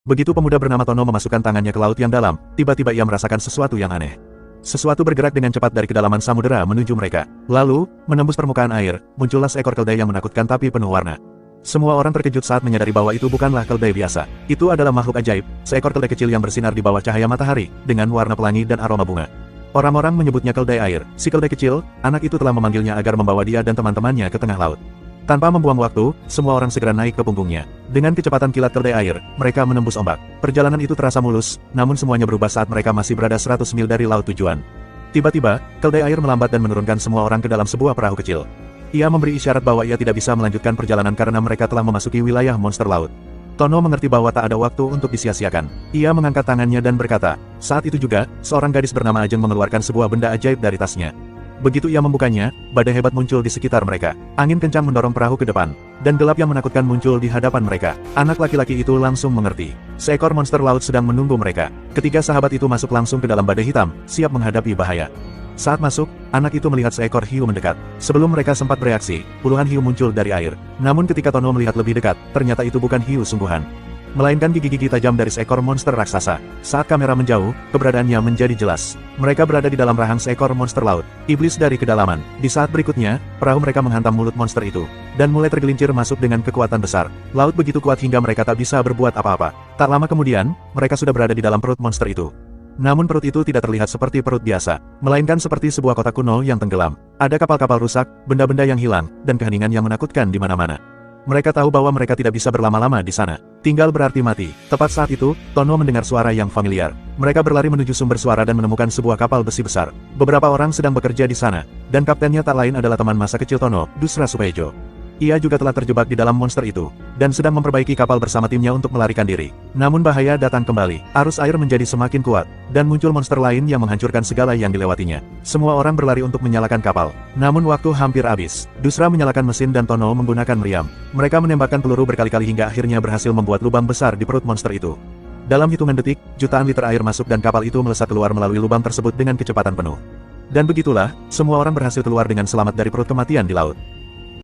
Begitu pemuda bernama Tono memasukkan tangannya ke laut yang dalam, tiba-tiba ia merasakan sesuatu yang aneh. Sesuatu bergerak dengan cepat dari kedalaman samudera menuju mereka. Lalu, menembus permukaan air, muncullah seekor keledai yang menakutkan tapi penuh warna. Semua orang terkejut saat menyadari bahwa itu bukanlah keledai biasa. Itu adalah makhluk ajaib, seekor keledai kecil yang bersinar di bawah cahaya matahari, dengan warna pelangi dan aroma bunga. Orang-orang menyebutnya keledai air. Si keledai kecil, anak itu telah memanggilnya agar membawa dia dan teman-temannya ke tengah laut. Tanpa membuang waktu, semua orang segera naik ke punggungnya. Dengan kecepatan kilat keledai air, mereka menembus ombak. Perjalanan itu terasa mulus, namun semuanya berubah saat mereka masih berada 100 mil dari laut tujuan. Tiba-tiba, keledai air melambat dan menurunkan semua orang ke dalam sebuah perahu kecil. Ia memberi isyarat bahwa ia tidak bisa melanjutkan perjalanan karena mereka telah memasuki wilayah monster laut. Tono mengerti bahwa tak ada waktu untuk disia-siakan. Ia mengangkat tangannya dan berkata, saat itu juga, seorang gadis bernama Ajeng mengeluarkan sebuah benda ajaib dari tasnya. Begitu ia membukanya, badai hebat muncul di sekitar mereka. Angin kencang mendorong perahu ke depan, dan gelap yang menakutkan muncul di hadapan mereka. Anak laki-laki itu langsung mengerti. Seekor monster laut sedang menunggu mereka. Ketiga sahabat itu masuk langsung ke dalam badai hitam, siap menghadapi bahaya. Saat masuk, anak itu melihat seekor hiu mendekat. Sebelum mereka sempat bereaksi, puluhan hiu muncul dari air. Namun ketika Tono melihat lebih dekat, ternyata itu bukan hiu sungguhan, melainkan gigi-gigi tajam dari seekor monster raksasa. Saat kamera menjauh, keberadaannya menjadi jelas. Mereka berada di dalam rahang seekor monster laut, iblis dari kedalaman. Di saat berikutnya, perahu mereka menghantam mulut monster itu, dan mulai tergelincir masuk dengan kekuatan besar. Laut begitu kuat hingga mereka tak bisa berbuat apa-apa. Tak lama kemudian, mereka sudah berada di dalam perut monster itu. Namun perut itu tidak terlihat seperti perut biasa, melainkan seperti sebuah kota kuno yang tenggelam. Ada kapal-kapal rusak, benda-benda yang hilang, dan keheningan yang menakutkan di mana-mana. Mereka tahu bahwa mereka tidak bisa berlama-lama di sana. Tinggal berarti mati. Tepat saat itu, Tono mendengar suara yang familiar. Mereka berlari menuju sumber suara dan menemukan sebuah kapal besi besar. Beberapa orang sedang bekerja di sana, dan kaptennya tak lain adalah teman masa kecil Tono, Dusra Supejo. Ia juga telah terjebak di dalam monster itu, dan sedang memperbaiki kapal bersama timnya untuk melarikan diri. Namun bahaya datang kembali. Arus air menjadi semakin kuat, dan muncul monster lain yang menghancurkan segala yang dilewatinya. Semua orang berlari untuk menyalakan kapal. Namun waktu hampir habis. Dusra menyalakan mesin dan Tono menggunakan meriam. Mereka menembakkan peluru berkali-kali hingga akhirnya berhasil membuat lubang besar di perut monster itu. Dalam hitungan detik, jutaan liter air masuk dan kapal itu melesat keluar melalui lubang tersebut dengan kecepatan penuh. Dan begitulah, semua orang berhasil keluar dengan selamat dari perut kematian di laut.